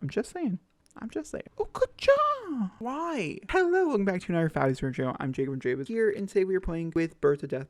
I'm just saying. Oh, good job. Why? Hello, welcome back to another Fabulous channel. I'm Jacob and Javis here, and today we are playing with Birth to Death,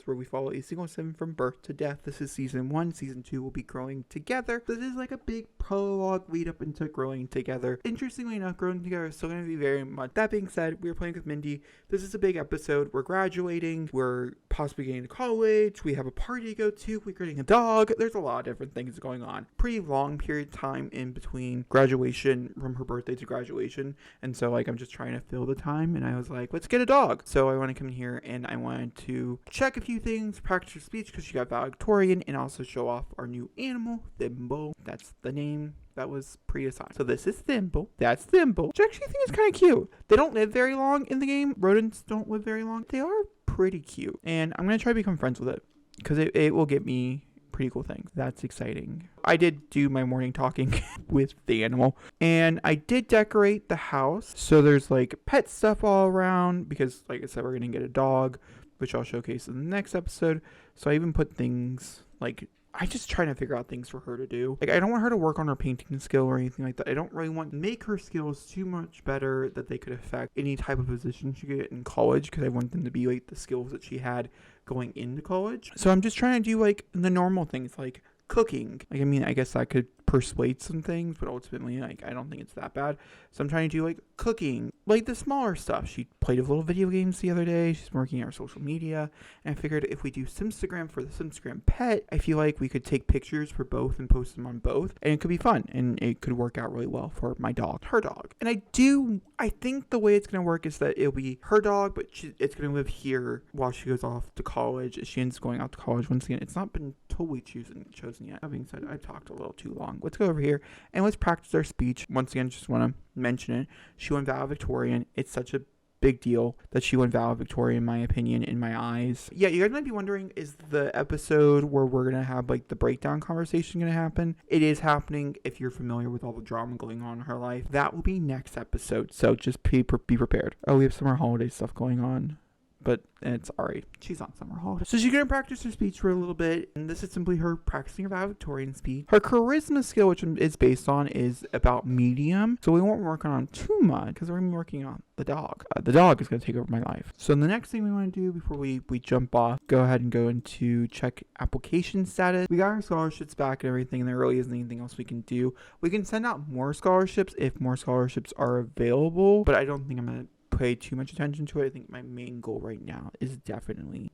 where we follow a single sim from birth to death. This is season 1. Season 2 will be growing together. This is like a big prologue lead up into growing together. Interestingly enough, growing together is still going to be very much. That being said, we are playing with Mindy. This is a big episode. We're graduating. We're possibly getting to college. We have a party to go to. We're getting a dog. There's a lot of different things going on. Pretty long period of time in between graduation, from her birthday to graduation, and so like I'm just trying to fill the time, and I was like, let's get a dog. So I want to come in here and I wanted to check a few things, practice her speech because she got valedictorian, and also show off our new animal, Thimble. That's the name that was pre-assigned. So this is Thimble. That's Thimble, which I actually think is kind of cute. They don't live very long in the game. Rodents don't live very long. They are pretty cute, and I'm gonna try to become friends with it because it will get me pretty cool things. That's exciting. I did do my morning talking with the animal, and I did decorate the house. So there's like pet stuff all around because, like I said, we're gonna get a dog, which I'll showcase in the next episode. So I even put things like, I just trying to figure out things for her to do. Like, I don't want her to work on her painting skill or anything like that. I don't really want to make her skills too much better that they could affect any type of position she get in college, because I want them to be like the skills that she had going into college. So I'm just trying to do like the normal things like cooking. Like, I mean, I guess that could persuade some things, but ultimately, like, I don't think it's that bad. So I'm trying to do like cooking, like the smaller stuff. She played a little video games the other day. She's working on her social media, and I figured if we do Simstagram for the Simstagram pet, I feel like we could take pictures for both and post them on both, and it could be fun, and it could work out really well for my dog, her dog. And I think the way it's gonna work is that it'll be her dog, but it's gonna live here while she goes off to college. She ends up going out to college. Once again, it's not been totally chosen yet. That being said, I talked a little too long. Let's go over here and let's practice our speech. Once again, just want to mention it. She won valedictorian. It's such a big deal that she won valedictorian, in my opinion, in my eyes. Yeah, you guys might be wondering, is the episode where we're gonna have like the breakdown conversation gonna happen? It is happening. If you're familiar with all the drama going on in her life, that will be next episode, so just be prepared. Oh, we have summer holiday stuff going on, but it's alright. She's on summer holiday. So she's going to practice her speech for a little bit, and this is simply her practicing her valedictorian speech. Her charisma skill, which it's based on, is about medium, so we won't work on too much because we're going to be working on the dog. The dog is going to take over my life. So the next thing we want to do before we jump off, go ahead and go into check application status. We got our scholarships back and everything, and there really isn't anything else we can do. We can send out more scholarships if more scholarships are available, but I don't think I'm going to pay too much attention to it. I think my main goal right now is definitely,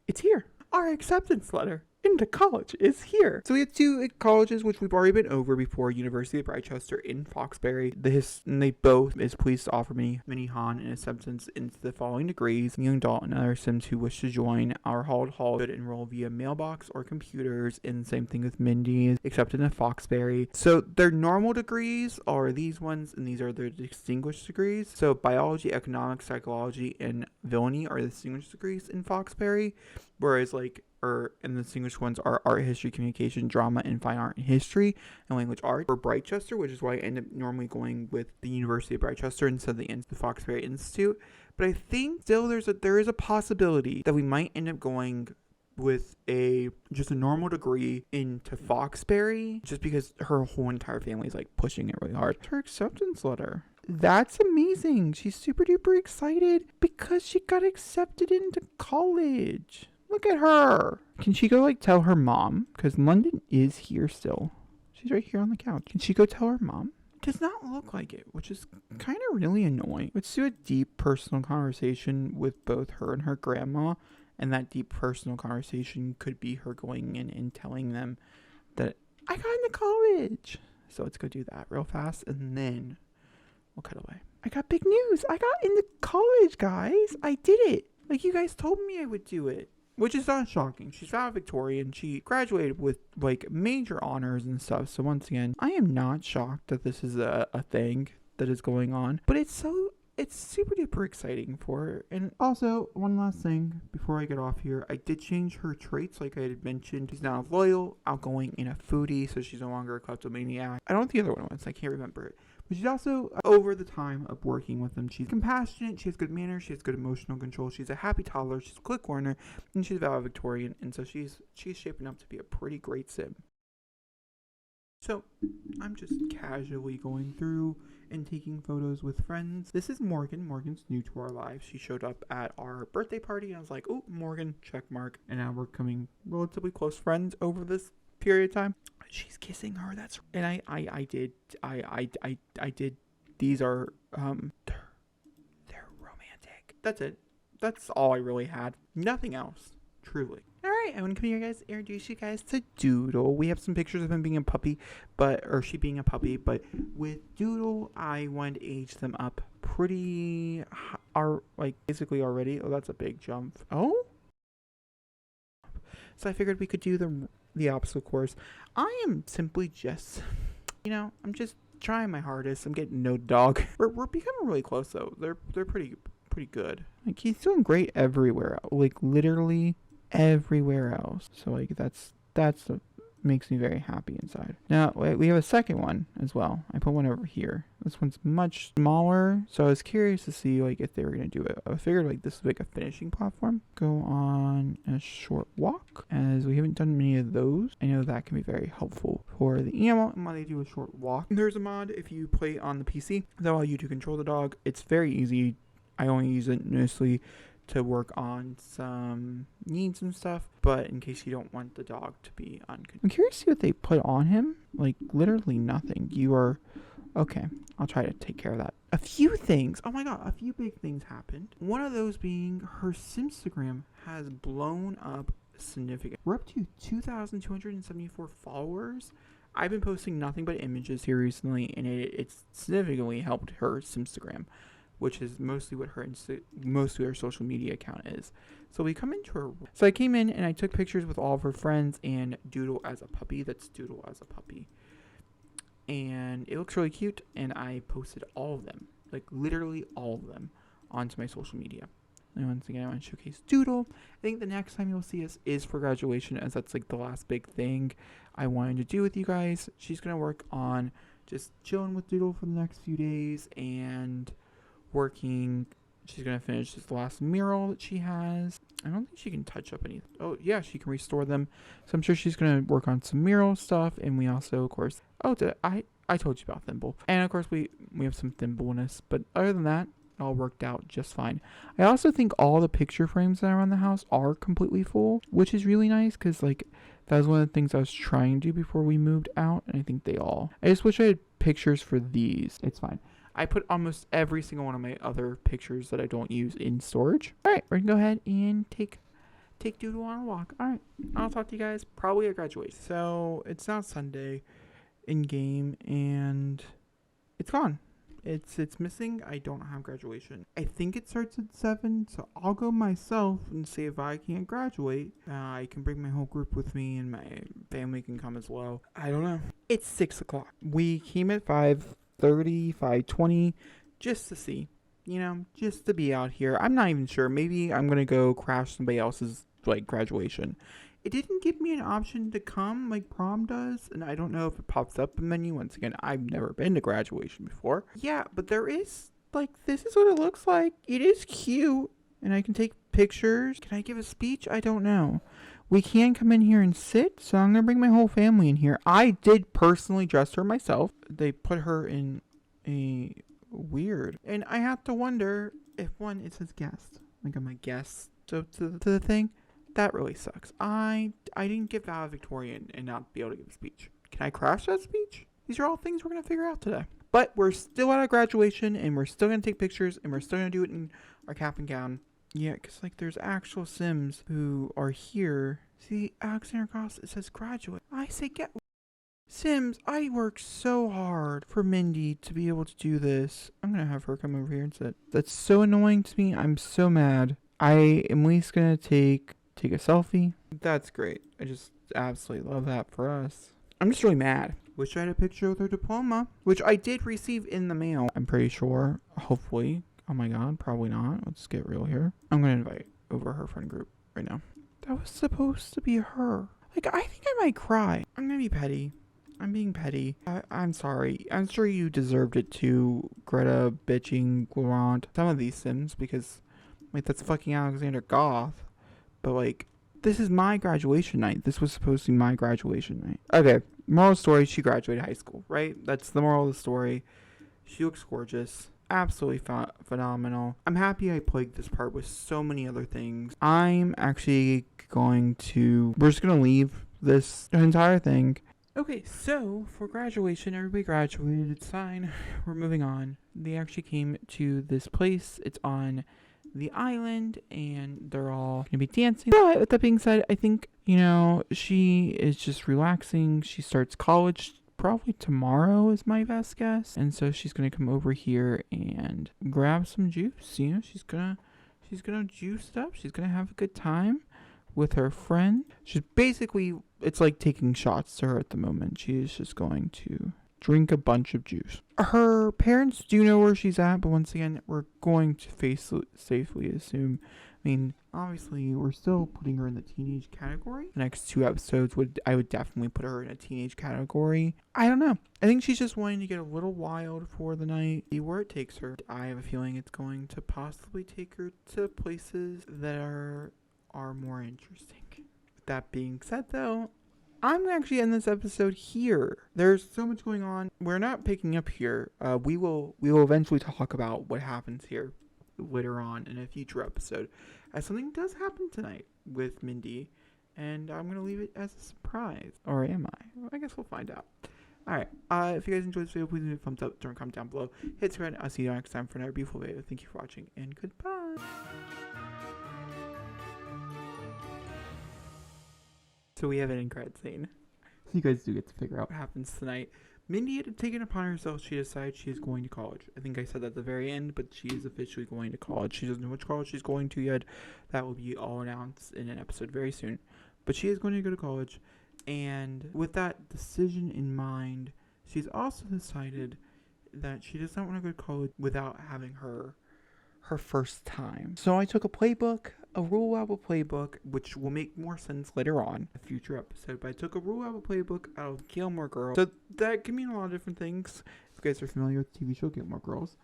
it's here. Our acceptance letter into college is here. So we have 2 colleges, which we've already been over before. University of Rochester in Foxbury. And they both is pleased to offer me, Minnie-Han, an acceptance into the following degrees. Young adult and other sims who wish to join our hall should enroll via mailbox or computers. And the same thing with Mindy, accepted in Foxbury. So their normal degrees are these ones, and these are their distinguished degrees. So biology, economics, psychology, and villainy are the distinguished degrees in Foxbury, whereas and the distinguished ones are art, history, communication, drama, and fine art and history, and language art. For Brightchester, which is why I end up normally going with the University of Brightchester instead of the Foxbury Institute. But I think still there is a possibility that we might end up going with just a normal degree into Foxbury, just because her whole entire family is like pushing it really hard. Her acceptance letter. That's amazing. She's super duper excited because she got accepted into college. Look at her. Can she go like tell her mom? Because London is here still. She's right here on the couch. Can she go tell her mom? Does not look like it, which is kind of really annoying. Let's do a deep personal conversation with both her and her grandma. And that deep personal conversation could be her going in and telling them that I got into college. So let's go do that real fast, and then we'll cut away. I got big news. I got into college, guys. I did it. Like you guys told me I would do it. Which is not shocking. She's valedictorian. She graduated with like major honors and stuff. So once again, I am not shocked that this is a thing that is going on. But it's super duper exciting for her. And also, one last thing before I get off here, I did change her traits like I had mentioned. She's now loyal, outgoing, and a foodie, so she's no longer a kleptomaniac. I don't know what the other one was. I can't remember it. But she's also, over the time of working with them, she's compassionate, she has good manners, she has good emotional control, she's a happy toddler, she's a quick learner, and she's valedictorian, and so she's shaping up to be a pretty great sim. So I'm just casually going through and taking photos with friends. This is Morgan. Morgan's new to our lives. She showed up at our birthday party and I was like, oh, Morgan, check mark. And now we're becoming relatively close friends over this period of time. She's kissing her. That's and I did. These are they're romantic. That's it. That's all I really had. Nothing else. Truly. Alright, I'm gonna come here, guys, introduce you guys to Doodle. We have some pictures of him being a puppy, or she being a puppy, but with Doodle, I wanted to age them up pretty, basically already. Oh, that's a big jump. Oh? So I figured we could do the obstacle course. I am simply just, I'm just trying my hardest. I'm getting no dog. We're becoming really close, though. They're pretty good. Like, he's doing great everywhere. Like, literally everywhere else. So like that's what makes me very happy inside. Now we have a second one as well. I put one over here. This one's much smaller, so I was curious to see like if they were gonna do it. I figured like this is like a finishing platform. Go on a short walk, as we haven't done many of those. I know that can be very helpful for the animal and when they do a short walk. There's a mod if you play on the PC that allows you to control the dog. It's very easy. I only use it mostly to work on some needs and stuff, but in case you don't want the dog to be uncontrolled. I'm curious to see what they put on him. Like, literally nothing. You are... Okay, I'll try to take care of that. A few things. Oh my god, a few big things happened. One of those being her Simstagram has blown up significantly. We're up to 2,274 followers. I've been posting nothing but images here recently, and it's significantly helped her Simstagram, which is mostly what her social media account is. So we come into her. So I came in and I took pictures with all of her friends and Doodle as a puppy. That's Doodle as a puppy. And it looks really cute. And I posted all of them, like literally all of them, onto my social media. And once again, I want to showcase Doodle. I think the next time you'll see us is for graduation, as that's like the last big thing I wanted to do with you guys. She's going to work on just chilling with Doodle for the next few days and working. She's gonna finish this last mural that she has. I don't think she can touch up anything. Oh yeah, she can restore them, so I'm sure she's gonna work on some mural stuff. And we also, of course, I told you about Thimble, and of course we have some Thimbleness, but other than that, it all worked out just fine. I also think all the picture frames that are around the house are completely full, which is really nice, because like that was one of the things I was trying to do before we moved out, and I think I just wish I had pictures for these. It's fine. I put almost every single one of my other pictures that I don't use in storage. Alright, we're gonna go ahead and take Doodle on a walk. Alright, I'll talk to you guys probably at graduation. So, it's now Sunday in game, and it's gone. It's missing. I don't have graduation. I think it starts at 7, so I'll go myself and see if I can't graduate. I can bring my whole group with me, and my family can come as well. I don't know. It's 6 o'clock. We came at 5:30, 5:20, just to see, just to be out here. I'm not even sure. Maybe I'm gonna go crash somebody else's like graduation. It didn't give me an option to come like prom does, and I don't know if it pops up in the menu. Once again, I've never been to graduation before. Yeah, but there is like, this is what it looks like. It is cute, and I can take pictures. Can I give a speech? I don't know. We can come in here and sit, so I'm going to bring my whole family in here. I did personally dress her myself. They put her in a weird... And I have to wonder if, one, it says guest. Like, I'm a guest to the thing. That really sucks. I didn't get valedictorian and not be able to give a speech. Can I crash that speech? These are all things we're going to figure out today. But we're still at a graduation, and we're still going to take pictures, and we're still going to do it in our cap and gown. Yeah, because, like, there's actual Sims who are here. See, Alexander Cross, it says graduate. I say get... Sims, I worked so hard for Mindy to be able to do this. I'm going to have her come over here and sit. That's so annoying to me. I'm so mad. I am at least going to take a selfie. That's great. I just absolutely love that for us. I'm just really mad. Wish I had a picture with her diploma, which I did receive in the mail, I'm pretty sure. Hopefully. Oh my god, probably not. Let's get real here. I'm going to invite over her friend group right now. That was supposed to be her. Like, I think I might cry. I'm going to be petty. I'm being petty. I'm sorry. I'm sure you deserved it too, Greta bitching Laurent. Some of these Sims, because, like, that's fucking Alexander Goth. But, like, This is my graduation night. This was supposed to be my graduation night. Okay, moral of the story, she graduated high school, right? That's the moral of the story. She looks gorgeous. Absolutely phenomenal. I'm happy I played this part with so many other things. I'm actually we're just going to leave this entire thing. Okay, so for graduation, everybody graduated. It's fine. We're moving on. They actually came to this place. It's on the island, and they're all going to be dancing. But with that being said, I think, she is just relaxing. She starts college probably tomorrow is my best guess. And so she's going to come over here and grab some juice. She's going to juice it up. She's going to have a good time with her friend. She's basically, it's like taking shots to her at the moment. She is just going to drink a bunch of juice. Her parents do know where she's at, but once again, we're going to safely assume. I mean, obviously, we're still putting her in the teenage category. The next 2 episodes, I would definitely put her in a teenage category. I don't know. I think she's just wanting to get a little wild for the night, see where it takes her. I have a feeling it's going to possibly take her to places that are more interesting. With that being said, though, I'm actually end this episode here. There's so much going on. We're not picking up here. We will eventually talk about what happens here later on in a future episode, as something does happen tonight with Mindy, and I'm gonna leave it as a surprise. Or am I? Well, I guess we'll find out. Alright, if you guys enjoyed this video, please leave a thumbs up, turn a comment down below, hit subscribe, I'll see you next time for another beautiful video. Thank you for watching, and goodbye. So we have an end credit scene. So you guys do get to figure out what happens tonight. Mindy had taken upon herself, she decided she is going to college. I think I said that at the very end, but she is officially going to college. She doesn't know which college she's going to yet. That will be all announced in an episode very soon. But she is going to go to college, and with that decision in mind, she's also decided that she does not want to go to college without having her first time. So I took a rule album playbook, which will make more sense later on in a future episode, but I took a rule album playbook out of Gilmore Girls. So that can mean a lot of different things. If you guys are familiar with the TV show Gilmore Girls,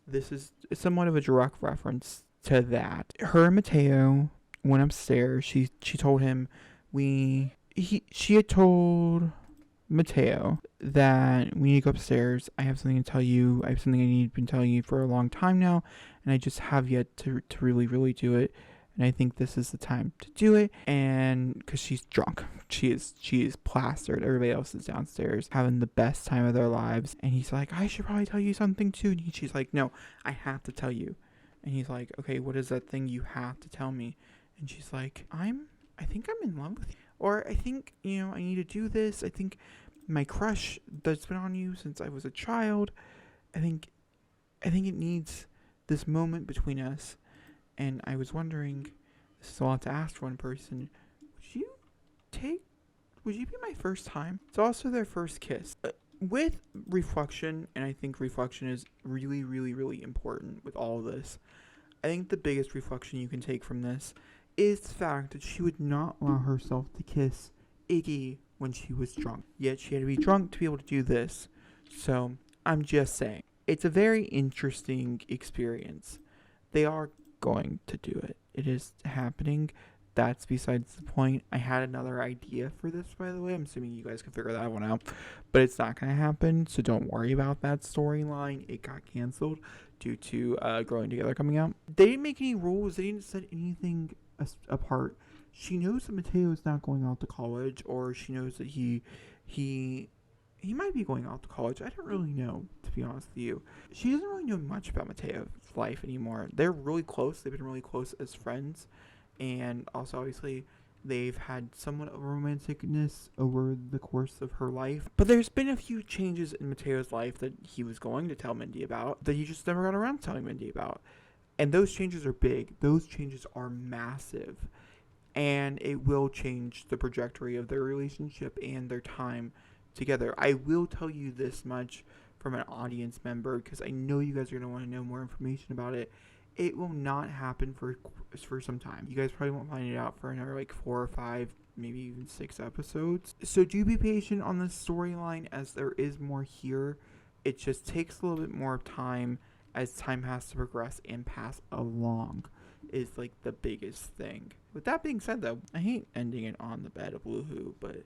this is somewhat of a direct reference to that. Her and Mateo went upstairs. She told him she had told Mateo that we need to go upstairs. I have something to tell you. I have something I need to tell you for a long time now, and I just have yet to really do it. And I think this is the time to do it. And because she's drunk, she is plastered. Everybody else is downstairs having the best time of their lives. And he's like, I should probably tell you something too. And she's like, no, I have to tell you. And he's like, okay, what is that thing you have to tell me? And she's like, I think I'm in love with you. Or I think, I need to do this. I think my crush that's been on you since I was a child, I think it needs this moment between us. And I was wondering, this is a lot to ask for one person, would you be my first time? It's also their first kiss. With reflection, and I think reflection is really, really, really important with all of this, I think the biggest reflection you can take from this is the fact that she would not allow herself to kiss Iggy when she was drunk. Yet she had to be drunk to be able to do this. So, I'm just saying, it's a very interesting experience. They are going to do it. It is happening. That's besides the point. I had another idea for this, by the way. I'm assuming you guys can figure that one out. But it's not going to happen, so don't worry about that storyline. It got canceled due to Growing Together coming out. They didn't make any rules. They didn't set anything apart. She knows that Mateo is not going out to college, or she knows that he might be going out to college. I don't really know, to be honest with you. She doesn't really know much about Mateo's life anymore. They're really close. They've been really close as friends. And also, obviously, they've had somewhat of a romanticness over the course of her life. But there's been a few changes in Mateo's life that he was going to tell Mindy about that he just never got around to telling Mindy about. And those changes are big. Those changes are massive. And it will change the trajectory of their relationship and their time together. I will tell you this much from an audience member, because I know you guys are going to want to know more information about it. It will not happen for some time. You guys probably won't find it out for another 4 or 5, maybe even 6 episodes. So do be patient on this storyline, as there is more here. It just takes a little bit more time as time has to progress and pass along. is like the biggest thing. With that being said, though, I hate ending it on the bed of woohoo, but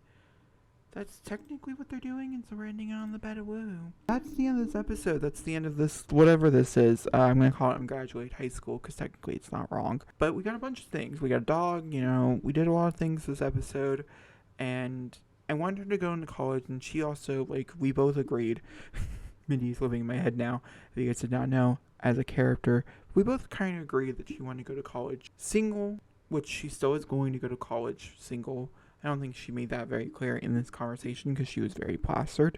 that's technically what they're doing, and so we're ending on the bed of woohoo. That's the end of this episode. That's the end of this, whatever this is. I'm going to call it Ungraduate High School, because technically it's not wrong. But we got a bunch of things. We got a dog, we did a lot of things this episode, and I wanted her to go into college, and she also, we both agreed. Mindy's living in my head now, if you guys did not know, as a character. We both kind of agreed that she wanted to go to college single, which she still is going to go to college single. I don't think she made that very clear in this conversation because she was very plastered.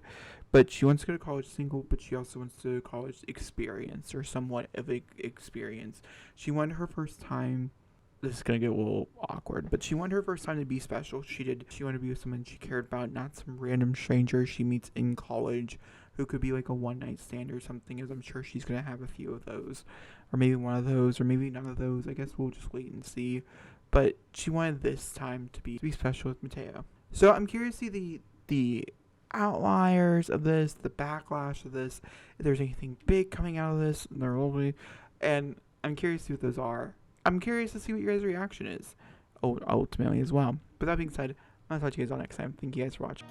But she wants to go to college single, but she also wants to go to college experience, or somewhat of an experience. She wanted her first time. This is going to get a little awkward, but she wanted her first time to be special. She wanted to be with someone she cared about, not some random stranger she meets in college who could be like a one-night stand or something, as I'm sure she's going to have a few of those. Or maybe one of those, or maybe none of those. I guess we'll just wait and see. But she wanted this time to be special with Mateo. So I'm curious to see the outliers of this, the backlash of this, if there's anything big coming out of this, and I'm curious to see what those are. I'm curious to see what your guys' reaction is, ultimately as well. But that being said, I'll talk to you guys all next time. Thank you guys for watching.